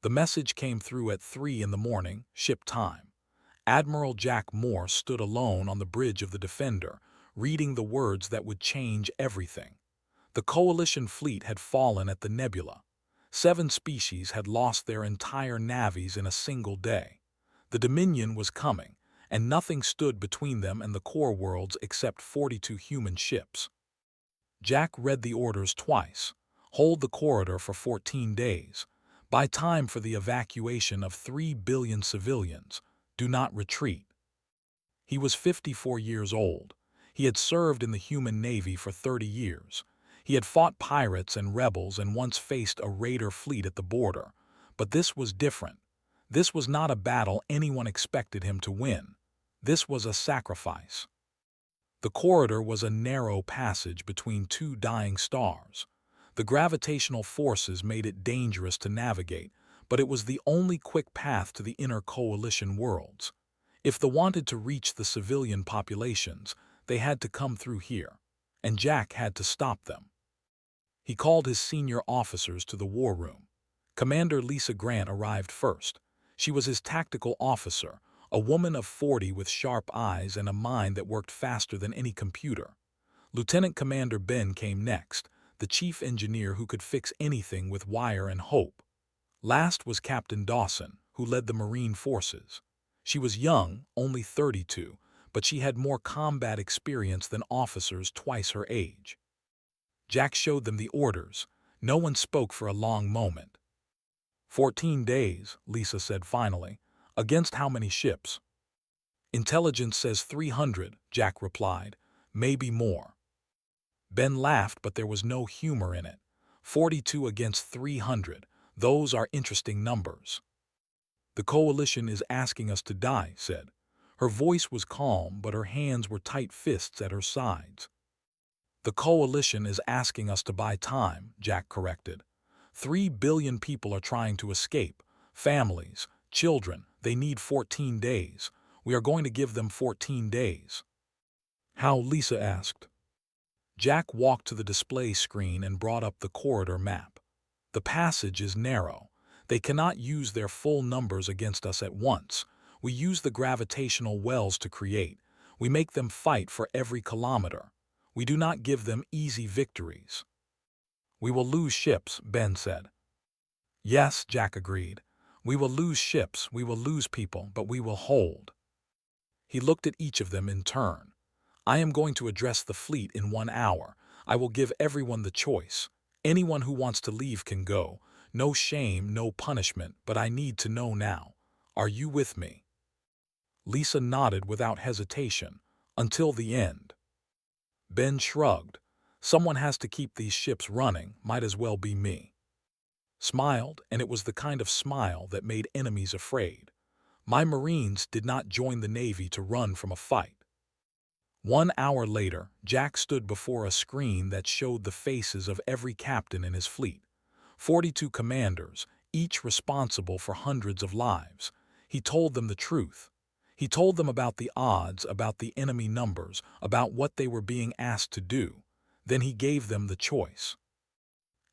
The message came through at 3 in the morning, ship time. Admiral Jack Moore stood alone on the bridge of the Defender, reading the words that would change everything. The Coalition fleet had fallen at the nebula. 7 species had lost their entire navies in a single day. The Dominion was coming, and nothing stood between them and the core worlds except 42 human ships. Jack read the orders twice. Hold the corridor for 14 days. Buy time for the evacuation of 3 billion civilians. Do not retreat. He was 54 years old. He had served in the human navy for 30 years. He had fought pirates and rebels and once faced a raider fleet at the border. But this was different. This was not a battle anyone expected him to win. This was a sacrifice. The corridor was a narrow passage between 2 dying stars. The gravitational forces made it dangerous to navigate, but it was the only quick path to the inner Coalition worlds. If they wanted to reach the civilian populations, they had to come through here, and Jack had to stop them. He called his senior officers to the war room. Commander Lisa Grant arrived first. She was his tactical officer, a woman of 40 with sharp eyes and a mind that worked faster than any computer. Lieutenant Commander Ben came next, the chief engineer who could fix anything with wire and hope. Last was Captain Dawson, who led the Marine forces. She was young, only 32, but she had more combat experience than officers twice her age. Jack showed them the orders. No one spoke for a long moment. 14 days, Lisa said finally. Against how many ships? Intelligence says 300, Jack replied. Maybe more. Ben laughed, but there was no humor in it. 42 against 300. Those are interesting numbers. The Coalition is asking us to die, said. Her voice was calm, but her hands were tight fists at her sides. The Coalition is asking us to buy time, Jack corrected. 3 billion people are trying to escape. Families, children, they need 14 days. We are going to give them 14 days. How? Lisa asked. Jack walked to the display screen and brought up the corridor map. The passage is narrow. They cannot use their full numbers against us at once. We use the gravitational wells to create. We make them fight for every kilometer. We do not give them easy victories. We will lose ships, Ben said. Yes, Jack agreed. We will lose ships, we will lose people, but we will hold. He looked at each of them in turn. I am going to address the fleet in 1 hour. I will give everyone the choice. Anyone who wants to leave can go. No shame, no punishment, but I need to know now. Are you with me? Lisa nodded without hesitation. Until the end. Ben shrugged. Someone has to keep these ships running, might as well be me. Smiled, and it was the kind of smile that made enemies afraid. My Marines did not join the Navy to run from a fight. 1 hour later, Jack stood before a screen that showed the faces of every captain in his fleet. 42 commanders, each responsible for hundreds of lives. He told them the truth. He told them about the odds, about the enemy numbers, about what they were being asked to do. Then he gave them the choice.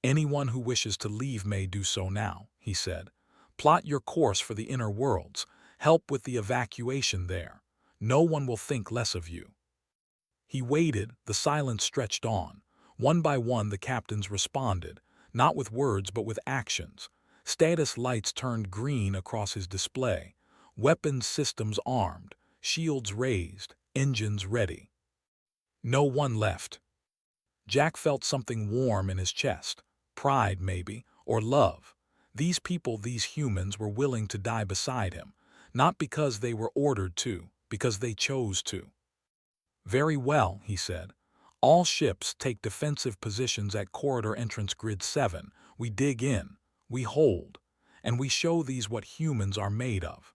Anyone who wishes to leave may do so now, he said. Plot your course for the inner worlds. Help with the evacuation there. No one will think less of you. He waited, the silence stretched on. One by one the captains responded, not with words but with actions. Status lights turned green across his display. Weapons systems armed, shields raised, engines ready. No one left. Jack felt something warm in his chest. Pride, maybe, or love. These people, these humans, were willing to die beside him, not because they were ordered to, because they chose to. Very well, he said. All ships take defensive positions at corridor entrance grid 7. We dig in, we hold, and we show these what humans are made of.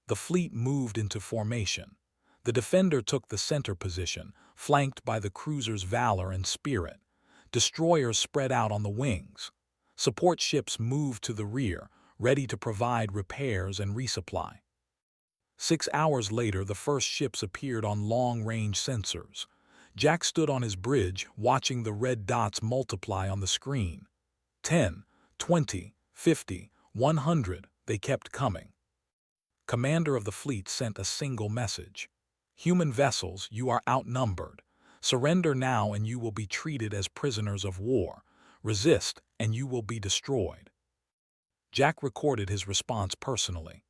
The fleet moved into formation. The Defender took the center position, flanked by the cruisers Valor and Spirit. Destroyers spread out on the wings. Support ships moved to the rear, ready to provide repairs and resupply. 6 hours later, the first ships appeared on long-range sensors. Jack stood on his bridge, watching the red dots multiply on the screen. 10, 20, 50, 100, they kept coming. Commander of the fleet sent a single message. Human vessels, you are outnumbered. Surrender now and you will be treated as prisoners of war. Resist and you will be destroyed. Jack recorded his response personally.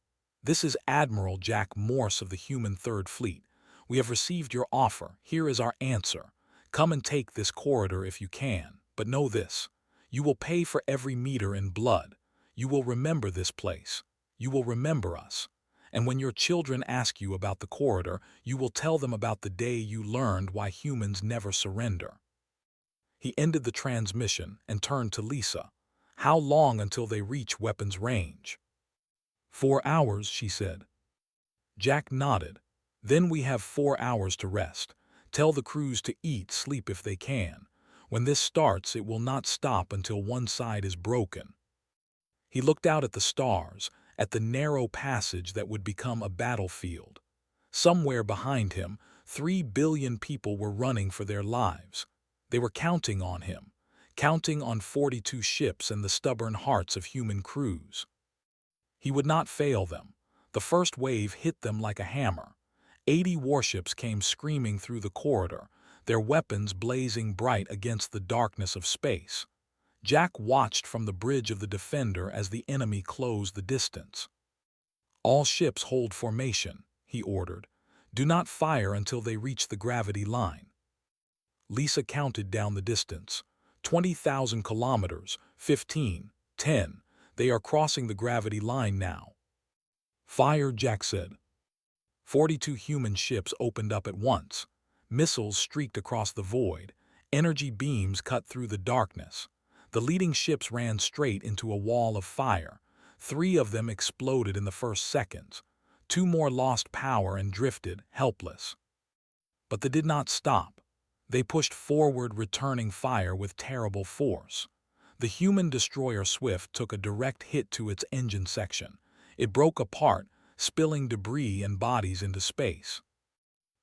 This is Admiral Jack Morse of the Human Third Fleet. We have received your offer. Here is our answer. Come and take this corridor if you can. But know this. You will pay for every meter in blood. You will remember this place. You will remember us. And when your children ask you about the corridor, you will tell them about the day you learned why humans never surrender. He ended the transmission and turned to Lisa. How long until they reach weapons range? 4 hours, she said. Jack nodded. Then we have 4 hours to rest. Tell the crews to eat, sleep if they can. When this starts, it will not stop until one side is broken. He looked out at the stars, at the narrow passage that would become a battlefield. Somewhere behind him, 3 billion people were running for their lives. They were counting on him, counting on 42 ships and the stubborn hearts of human crews. He would not fail them. The first wave hit them like a hammer. 80 warships came screaming through the corridor, their weapons blazing bright against the darkness of space. Jack watched from the bridge of the Defender as the enemy closed the distance. All ships hold formation, he ordered. Do not fire until they reach the gravity line. Lisa counted down the distance. 20,000 kilometers, 15, 10. They are crossing the gravity line now. Fire, Jack said. 42 human ships opened up at once. Missiles streaked across the void. Energy beams cut through the darkness. The leading ships ran straight into a wall of fire. 3 of them exploded in the first seconds. 2 more lost power and drifted, helpless. But they did not stop. They pushed forward, returning fire with terrible force. The human destroyer Swift took a direct hit to its engine section. It broke apart, spilling debris and bodies into space.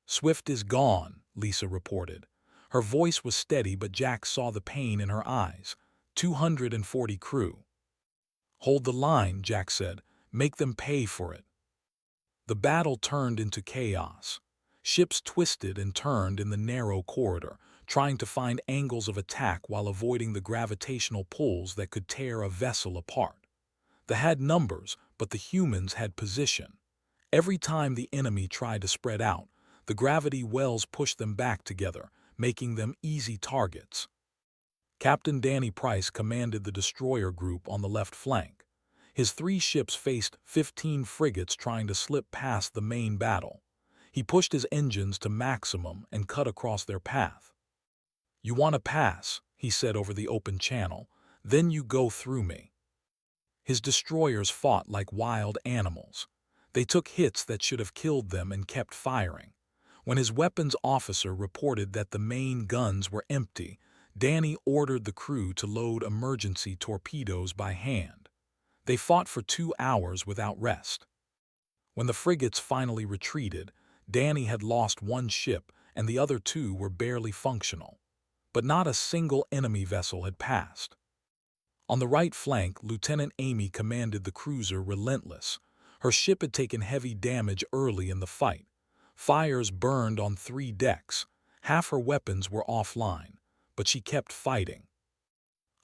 Swift is gone, Lisa reported. Her voice was steady, but Jack saw the pain in her eyes. 240 crew. Hold the line, Jack said. Make them pay for it. The battle turned into chaos. Ships twisted and turned in the narrow corridor, trying to find angles of attack while avoiding the gravitational pulls that could tear a vessel apart. They had numbers, but the humans had position. Every time the enemy tried to spread out, the gravity wells pushed them back together, making them easy targets. Captain Danny Price commanded the destroyer group on the left flank. His 3 ships faced 15 frigates trying to slip past the main battle. He pushed his engines to maximum and cut across their path. You want to pass, he said over the open channel, then you go through me. His destroyers fought like wild animals. They took hits that should have killed them and kept firing. When his weapons officer reported that the main guns were empty, Danny ordered the crew to load emergency torpedoes by hand. They fought for 2 hours without rest. When the frigates finally retreated, Danny had lost 1 ship and the other 2 were barely functional. But not a single enemy vessel had passed. On the right flank, Lieutenant Amy commanded the cruiser Relentless. Her ship had taken heavy damage early in the fight. Fires burned on 3 decks. Half her weapons were offline, but she kept fighting.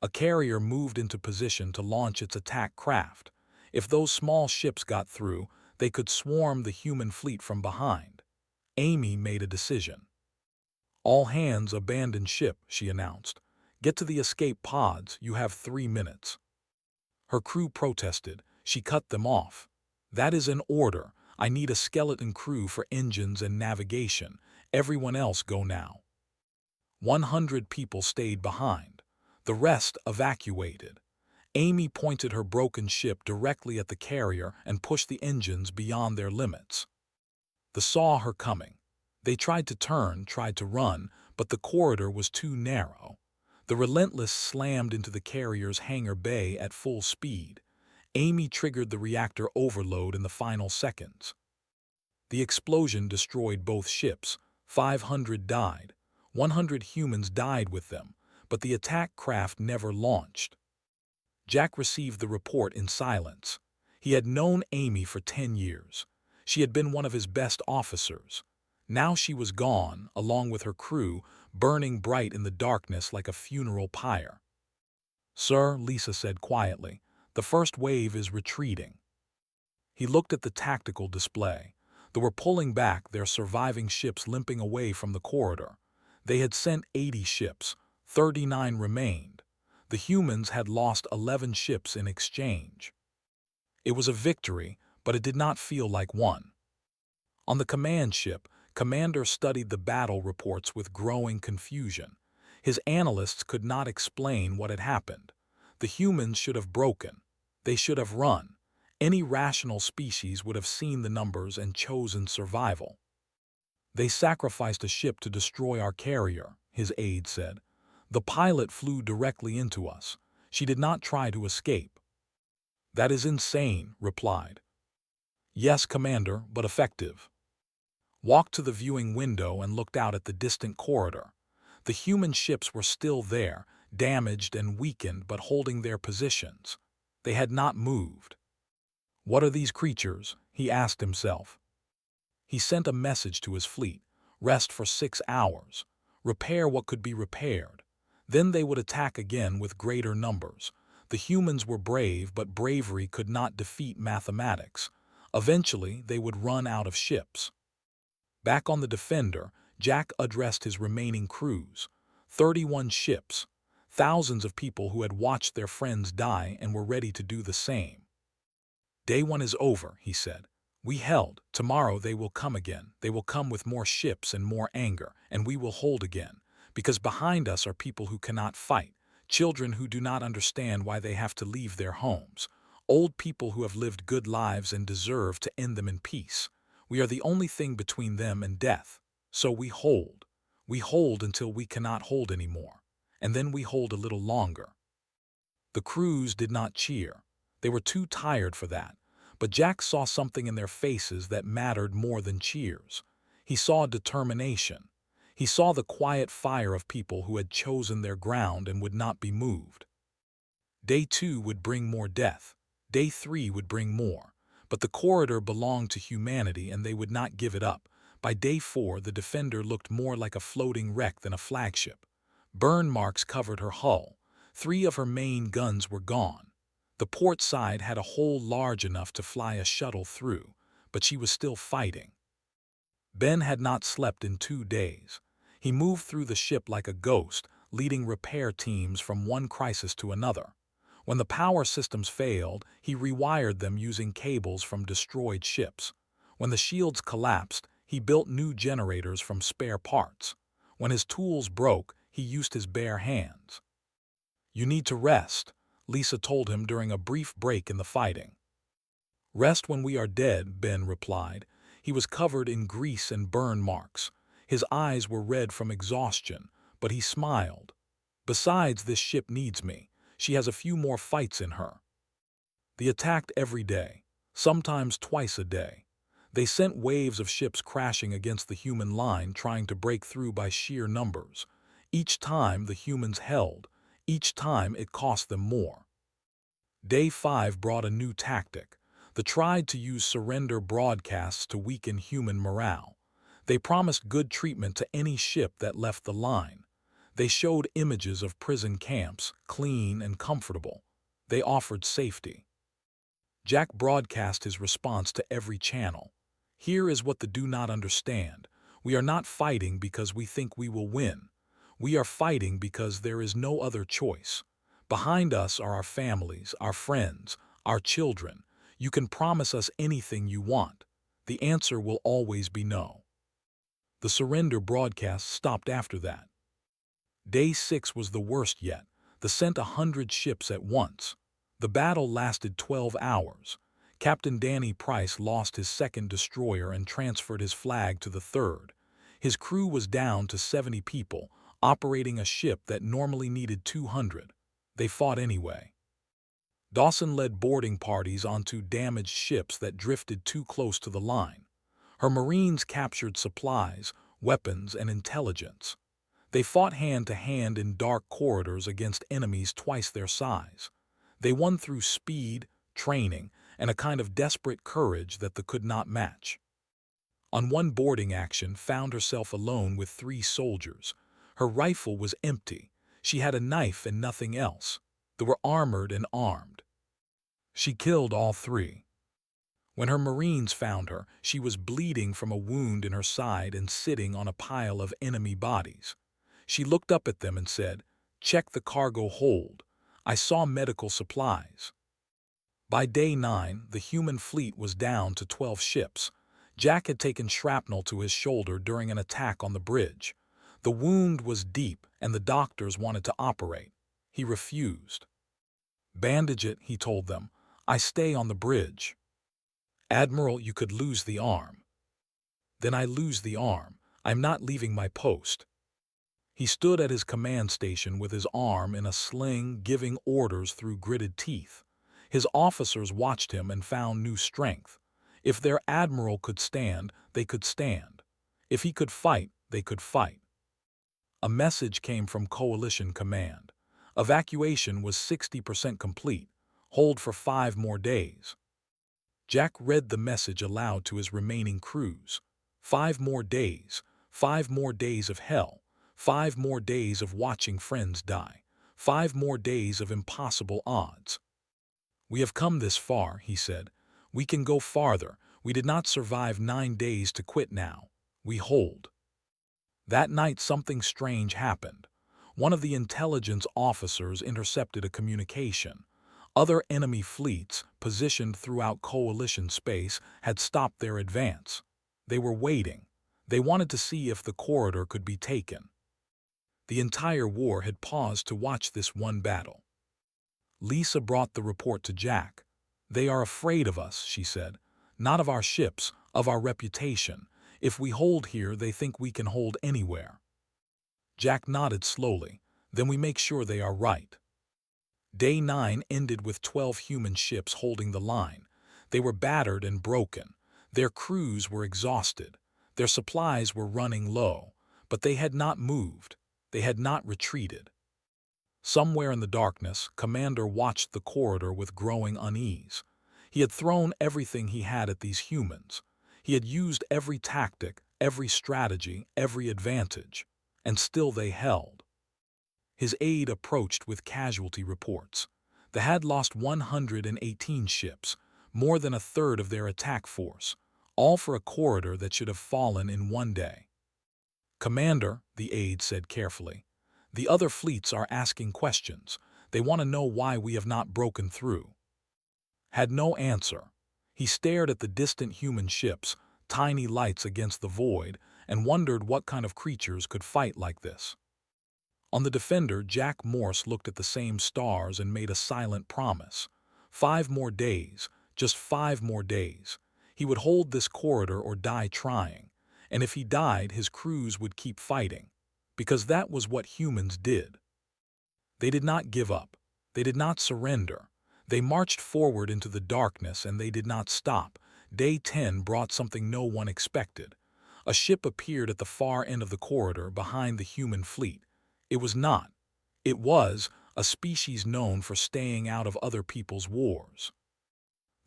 A carrier moved into position to launch its attack craft. If those small ships got through, they could swarm the human fleet from behind. Amy made a decision. All hands abandon ship, she announced. Get to the escape pods, you have 3 minutes. Her crew protested. She cut them off. That is an order. I need a skeleton crew for engines and navigation. Everyone else go now. 100 people stayed behind. The rest evacuated. Amy pointed her broken ship directly at the carrier and pushed the engines beyond their limits. They saw her coming. They tried to turn, tried to run, but the corridor was too narrow. The Relentless slammed into the carrier's hangar bay at full speed. Amy triggered the reactor overload in the final seconds. The explosion destroyed both ships. 500 died. 100 humans died with them, but the attack craft never launched. Jack received the report in silence. He had known Amy for 10 years. She had been one of his best officers. Now she was gone, along with her crew, burning bright in the darkness like a funeral pyre. "Sir," Lisa said quietly, "the first wave is retreating." He looked at the tactical display. They were pulling back, their surviving ships limping away from the corridor. They had sent 80 ships. 39 remained. The humans had lost 11 ships in exchange. It was a victory, but it did not feel like one. On the command ship, Commander studied the battle reports with growing confusion. His analysts could not explain what had happened. The humans should have broken. They should have run. Any rational species would have seen the numbers and chosen survival. "They sacrificed a ship to destroy our carrier," his aide said. "The pilot flew directly into us. She did not try to escape." "That is insane," replied. "Yes, Commander, but effective." Walked to the viewing window and looked out at the distant corridor. The human ships were still there, damaged and weakened but holding their positions. They had not moved. "What are these creatures?" he asked himself. He sent a message to his fleet: rest for 6 hours. Repair what could be repaired. Then they would attack again with greater numbers. The humans were brave, but bravery could not defeat mathematics. Eventually, they would run out of ships. Back on the Defender, Jack addressed his remaining crews. 31 ships. Thousands of people who had watched their friends die and were ready to do the same. "Day 1 is over," he said. "We held. Tomorrow they will come again. They will come with more ships and more anger, and we will hold again. Because behind us are people who cannot fight, children who do not understand why they have to leave their homes, old people who have lived good lives and deserve to end them in peace. We are the only thing between them and death. So we hold. We hold until we cannot hold anymore. And then we hold a little longer." The crews did not cheer. They were too tired for that. But Jack saw something in their faces that mattered more than cheers. He saw determination. He saw the quiet fire of people who had chosen their ground and would not be moved. Day 2 would bring more death. Day 3 would bring more. But the corridor belonged to humanity and they would not give it up. By day 4, the Defender looked more like a floating wreck than a flagship. Burn marks covered her hull. 3 of her main guns were gone. The port side had a hole large enough to fly a shuttle through, but she was still fighting. Ben had not slept in 2 days. He moved through the ship like a ghost, leading repair teams from one crisis to another. When the power systems failed, he rewired them using cables from destroyed ships. When the shields collapsed, he built new generators from spare parts. When his tools broke, he used his bare hands. "You need to rest," Lisa told him during a brief break in the fighting. "Rest when we are dead," Ben replied. He was covered in grease and burn marks. His eyes were red from exhaustion, but he smiled. "Besides, this ship needs me. She has a few more fights in her." They attacked every day, sometimes twice a day. They sent waves of ships crashing against the human line, trying to break through by sheer numbers. Each time the humans held. Each time it cost them more. Day 5 brought a new tactic. They tried to use surrender broadcasts to weaken human morale. They promised good treatment to any ship that left the line. They showed images of prison camps, clean and comfortable. They offered safety. Jack broadcast his response to every channel. "Here is what they do not understand. We are not fighting because we think we will win. We are fighting because there is no other choice. Behind us are our families, our friends, our children. You can promise us anything you want. The answer will always be no." The surrender broadcast stopped after that. Day 6 was the worst yet. They sent 100 ships at once. The battle lasted 12 hours. Captain Danny Price lost his second destroyer and transferred his flag to the third. His crew was down to 70 people, operating a ship that normally needed 200. They fought anyway. Dawson led boarding parties onto damaged ships that drifted too close to the line. Her Marines captured supplies, weapons, and intelligence. They fought hand to hand in dark corridors against enemies twice their size. They won through speed, training, and a kind of desperate courage that they could not match. On one boarding action, found herself alone with 3 soldiers. Her rifle was empty. She had a knife and nothing else. They were armored and armed. She killed all 3. When her Marines found her, she was bleeding from a wound in her side and sitting on a pile of enemy bodies. She looked up at them and said, "Check the cargo hold. I saw medical supplies." By day 9, the human fleet was down to 12 ships. Jack had taken shrapnel to his shoulder during an attack on the bridge. The wound was deep and the doctors wanted to operate. He refused. "Bandage it," he told them. "I stay on the bridge." "Admiral, you could lose the arm." "Then I lose the arm. I'm not leaving my post." He stood at his command station with his arm in a sling, giving orders through gritted teeth. His officers watched him and found new strength. If their admiral could stand, they could stand. If he could fight, they could fight. A message came from Coalition Command. Evacuation was 60% complete. Hold for 5 more days. Jack read the message aloud to his remaining crews. 5 more days. 5 more days of hell. 5 more days of watching friends die. 5 more days of impossible odds. "We have come this far," he said. "We can go farther. We did not survive 9 days to quit now. We hold." That night something strange happened. One of the intelligence officers intercepted a communication. Other enemy fleets, positioned throughout coalition space, had stopped their advance. They were waiting. They wanted to see if the corridor could be taken. The entire war had paused to watch this one battle. Lisa brought the report to Jack. "They are afraid of us," she said. "Not of our ships, of our reputation. If we hold here, they think we can hold anywhere." Jack nodded slowly. "Then we make sure they are right." Day 9 ended with 12 human ships holding the line. They were battered and broken. Their crews were exhausted. Their supplies were running low. But they had not moved. They had not retreated. Somewhere in the darkness, Commander watched the corridor with growing unease. He had thrown everything he had at these humans. He had used every tactic, every strategy, every advantage. And still they held. His aide approached with casualty reports. They had lost 118 ships, more than a third of their attack force, all for a corridor that should have fallen in 1 day. "Commander," the aide said carefully, "the other fleets are asking questions. They want to know why we have not broken through." Had no answer. He stared at the distant human ships, tiny lights against the void, and wondered what kind of creatures could fight like this. On the Defender, Jack Morse looked at the same stars and made a silent promise. 5 more days, just 5 more days. He would hold this corridor or die trying, and if he died, his crews would keep fighting, because that was what humans did. They did not give up. They did not surrender. They marched forward into the darkness, and they did not stop. Day 10 brought something no one expected. A ship appeared at the far end of the corridor behind the human fleet. It was not. It was a species known for staying out of other people's wars.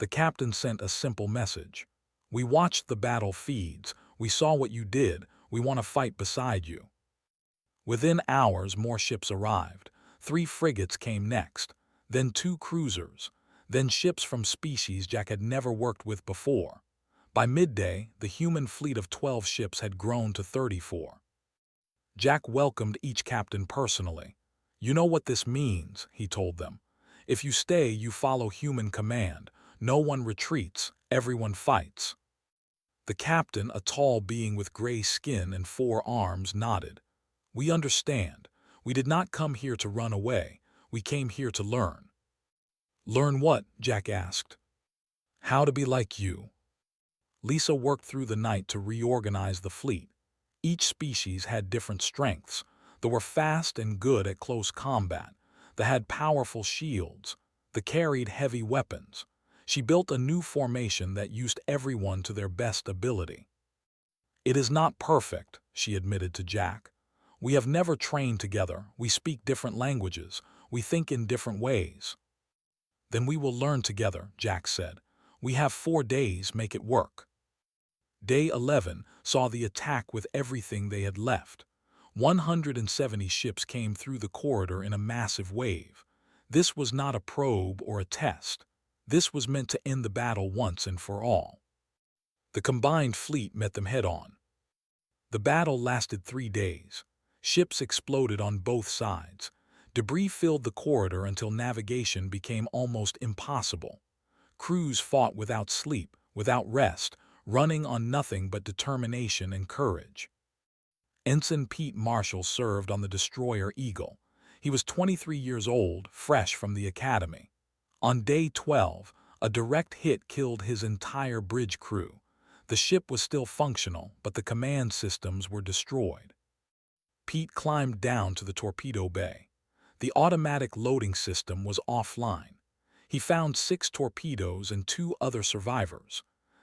The captain sent a simple message. "We watched the battle feeds. We saw what you did. We want to fight beside you." Within hours, more ships arrived. 3 frigates came next, then 2 cruisers, then ships from species Jack had never worked with before. By midday, the human fleet of 12 ships had grown to 34. Jack welcomed each captain personally. "You know what this means," he told them. "If you stay, you follow human command. No one retreats, everyone fights." The captain, a tall being with gray skin and 4 arms, nodded. "We understand. We did not come here to run away. We came here to learn." "Learn what?" Jack asked. "How to be like you." Lisa worked through the night to reorganize the fleet. Each species had different strengths. They were fast and good at close combat. They had powerful shields. They carried heavy weapons. She built a new formation that used everyone to their best ability. "It is not perfect," she admitted to Jack. "We have never trained together. We speak different languages. We think in different ways." Then we will learn together, Jack said. We have 4 days, make it work. Day 11 saw the attack with everything they had left. 170 ships came through the corridor in a massive wave. This was not a probe or a test. This was meant to end the battle once and for all. The combined fleet met them head-on. The battle lasted 3 days. Ships exploded on both sides. Debris filled the corridor until navigation became almost impossible. Crews fought without sleep, without rest, running on nothing but determination and courage. Ensign Pete Marshall served on the destroyer Eagle. He was 23 years old, fresh from the academy. On day 12, a direct hit killed his entire bridge crew. The ship was still functional, but the command systems were destroyed. Pete climbed down to the torpedo bay. The automatic loading system was offline. He found 6 torpedoes and 2 other survivors.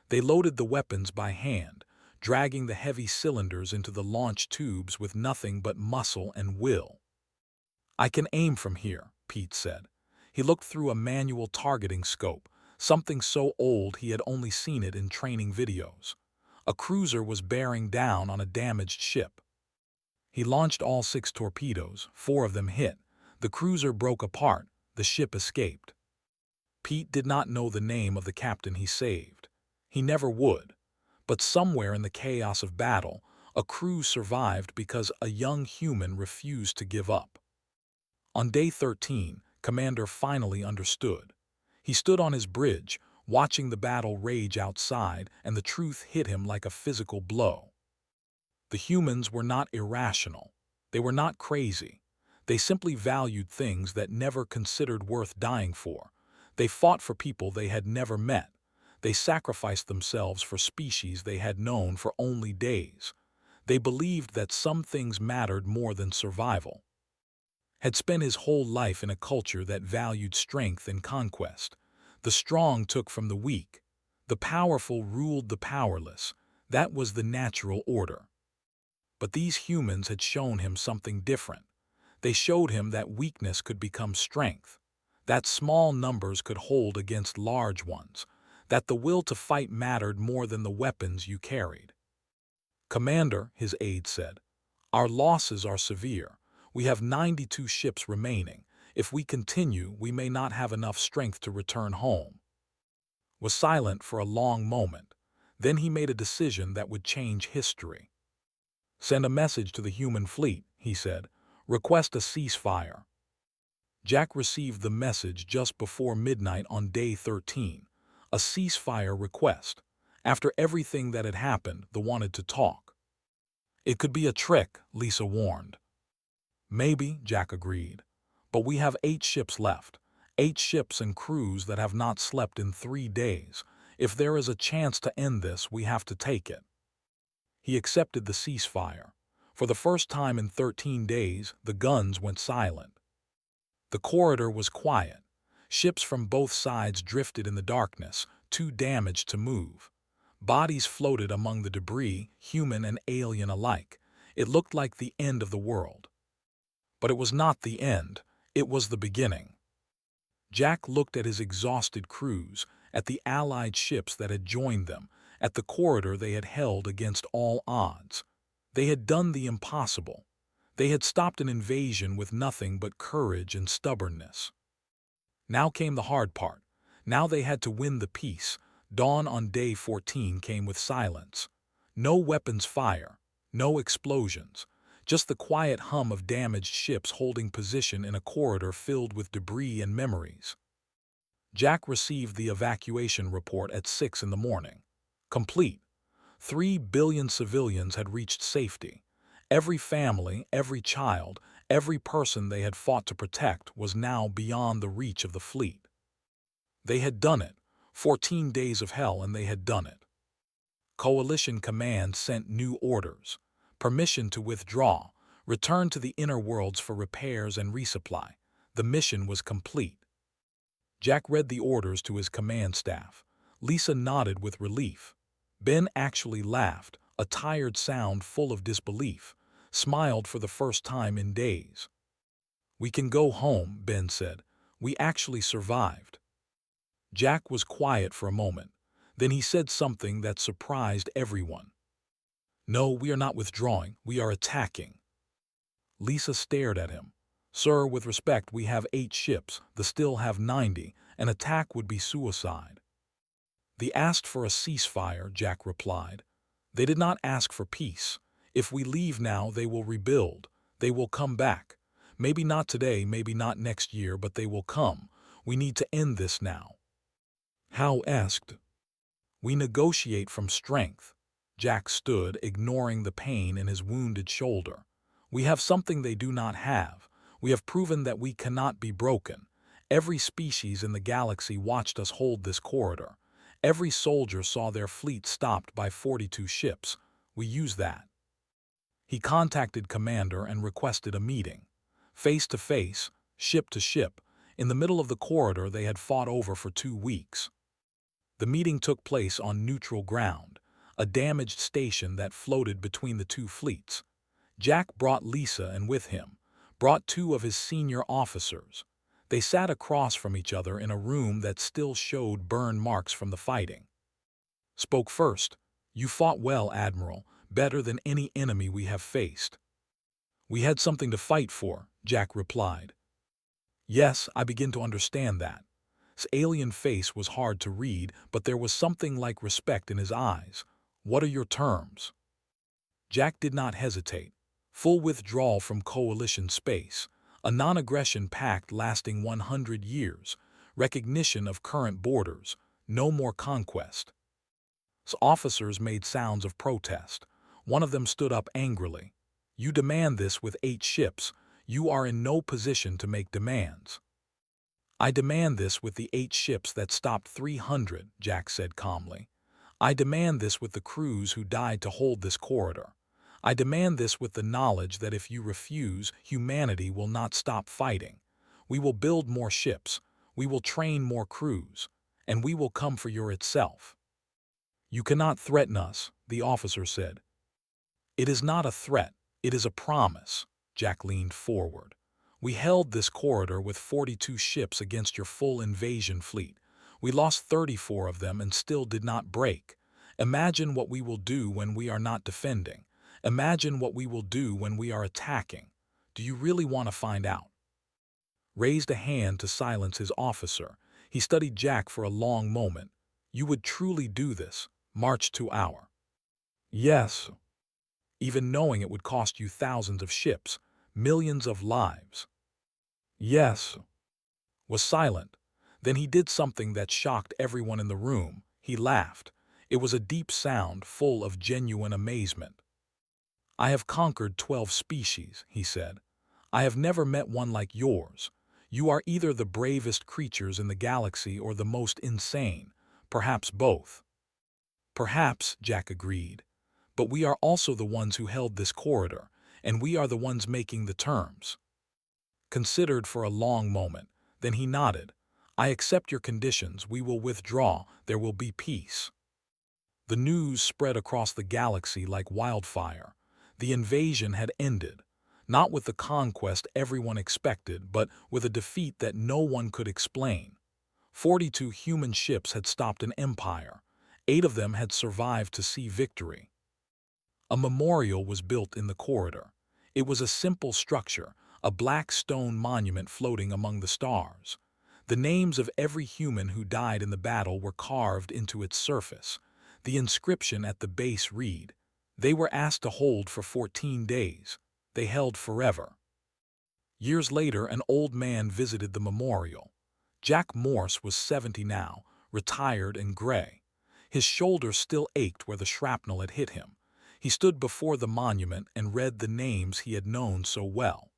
They loaded the weapons by hand, dragging the heavy cylinders into the launch tubes with nothing but muscle and will. "I can aim from here," Pete said. He looked through a manual targeting scope, something so old he had only seen it in training videos. A cruiser was bearing down on a damaged ship. He launched all 6 torpedoes, 4 of them hit. The cruiser broke apart, the ship escaped. Pete did not know the name of the captain he saved. He never would. But somewhere in the chaos of battle, a crew survived because a young human refused to give up. On day 13, Commander finally understood. He stood on his bridge, watching the battle rage outside, and the truth hit him like a physical blow. The humans were not irrational. They were not crazy. They simply valued things that never considered worth dying for. They fought for people they had never met. They sacrificed themselves for species they had known for only days. They believed that some things mattered more than survival. Had spent his whole life in a culture that valued strength and conquest. The strong took from the weak. The powerful ruled the powerless. That was the natural order. But these humans had shown him something different. They showed him that weakness could become strength, that small numbers could hold against large ones, that the will to fight mattered more than the weapons you carried. "Commander," his aide said, "our losses are severe. We have 92 ships remaining. If we continue, we may not have enough strength to return home." Was silent for a long moment. Then he made a decision that would change history. "Send a message to the human fleet," he said. "Request a ceasefire." Jack received the message just before midnight on day 13. A ceasefire request. After everything that had happened, they wanted to talk. "It could be a trick," Lisa warned. "Maybe," Jack agreed. "But we have 8 ships left. 8 ships and crews that have not slept in 3 days. If there is a chance to end this, we have to take it." He accepted the ceasefire. For the first time in 13 days, the guns went silent. The corridor was quiet. Ships from both sides drifted in the darkness, too damaged to move. Bodies floated among the debris, human and alien alike. It looked like the end of the world. But it was not the end. It was the beginning. Jack looked at his exhausted crews, at the Allied ships that had joined them, at the corridor they had held against all odds. They had done the impossible. They had stopped an invasion with nothing but courage and stubbornness. Now came the hard part. Now they had to win the peace. Dawn on day 14 came with silence. No weapons fire, no explosions, just the quiet hum of damaged ships holding position in a corridor filled with debris and memories. Jack received the evacuation report at 6 in the morning. Complete. 3 billion civilians had reached safety. Every family, every child, every person they had fought to protect was now beyond the reach of the fleet. They had done it. 14 days of hell, and they had done it. Coalition Command sent new orders. Permission to withdraw. Return to the inner worlds for repairs and resupply. The mission was complete. Jack read the orders to his command staff. Lisa nodded with relief. Ben actually laughed, a tired sound full of disbelief, smiled for the first time in days. "We can go home," Ben said. "We actually survived." Jack was quiet for a moment. Then he said something that surprised everyone. "No, we are not withdrawing. We are attacking." Lisa stared at him. "Sir, with respect, we have 8 ships. The still have 90. An attack would be suicide." "They asked for a ceasefire," Jack replied. "They did not ask for peace. If we leave now, they will rebuild. They will come back. Maybe not today, maybe not next year, but they will come. We need to end this now." Hal asked. "We negotiate from strength." Jack stood, ignoring the pain in his wounded shoulder. "We have something they do not have. We have proven that we cannot be broken. Every species in the galaxy watched us hold this corridor. Every soldier saw their fleet stopped by 42 ships. We use that." He contacted Commander and requested a meeting. Face to face, ship to ship, in the middle of the corridor they had fought over for 2 weeks. The meeting took place on neutral ground, a damaged station that floated between the 2 fleets. Jack brought Lisa and with him, brought 2 of his senior officers. They sat across from each other in a room that still showed burn marks from the fighting. Spoke first. "You fought well, Admiral, better than any enemy we have faced." "We had something to fight for," Jack replied. "Yes, I begin to understand that." His alien face was hard to read, but there was something like respect in his eyes. "What are your terms?" Jack did not hesitate. Full withdrawal from Coalition space, a non-aggression pact lasting 100 years, recognition of current borders, no more conquest. His officers made sounds of protest. One of them stood up angrily. "You demand this with 8 ships. You are in no position to make demands." "I demand this with the 8 ships that stopped 300, Jack said calmly. "I demand this with the crews who died to hold this corridor. I demand this with the knowledge that if you refuse, humanity will not stop fighting. We will build more ships, we will train more crews, and we will come for your itself." "You cannot threaten us," the officer said. "It is not a threat, it is a promise." Jack leaned forward. "We held this corridor with 42 ships against your full invasion fleet. We lost 34 of them and still did not break. Imagine what we will do when we are not defending. Imagine what we will do when we are attacking. Do you really want to find out?" Raised a hand to silence his officer. He studied Jack for a long moment. "You would truly do this? March to our—" "Yes." "Even knowing it would cost you thousands of ships, millions of lives?" "Yes." Was silent. Then he did something that shocked everyone in the room. He laughed. It was a deep sound full of genuine amazement. "I have conquered 12 species," he said. "I have never met one like yours. You are either the bravest creatures in the galaxy or the most insane, perhaps both." "Perhaps," Jack agreed. "But we are also the ones who held this corridor, and we are the ones making the terms." Considered for a long moment. Then he nodded. "I accept your conditions. We will withdraw. There will be peace." The news spread across the galaxy like wildfire. The invasion had ended, not with the conquest everyone expected, but with a defeat that no one could explain. 42 human ships had stopped an empire. 8 of them had survived to see victory. A memorial was built in the corridor. It was a simple structure, a black stone monument floating among the stars. The names of every human who died in the battle were carved into its surface. The inscription at the base read, "They were asked to hold for 14 days. They held forever." Years later, an old man visited the memorial. Jack Morse was 70 now, retired and gray. His shoulder still ached where the shrapnel had hit him. He stood before the monument and read the names he had known so well.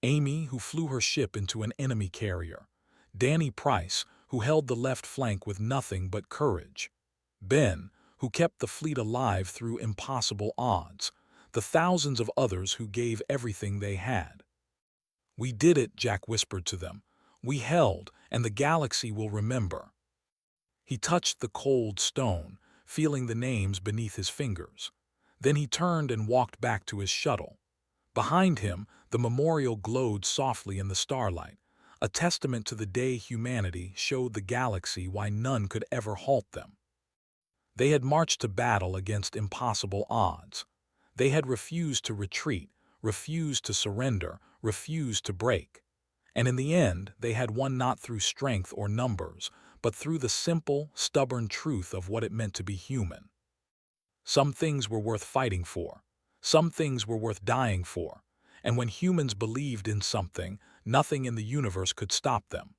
Amy, who flew her ship into an enemy carrier. Danny Price, who held the left flank with nothing but courage. Ben, who kept the fleet alive through impossible odds. The thousands of others who gave everything they had. "We did it," Jack whispered to them. "We held, and the galaxy will remember." He touched the cold stone, feeling the names beneath his fingers. Then he turned and walked back to his shuttle. Behind him, the memorial glowed softly in the starlight, a testament to the day humanity showed the galaxy why none could ever halt them. They had marched to battle against impossible odds. They had refused to retreat, refused to surrender, refused to break. And in the end, they had won not through strength or numbers, but through the simple, stubborn truth of what it meant to be human. Some things were worth fighting for. Some things were worth dying for. And when humans believed in something, nothing in the universe could stop them.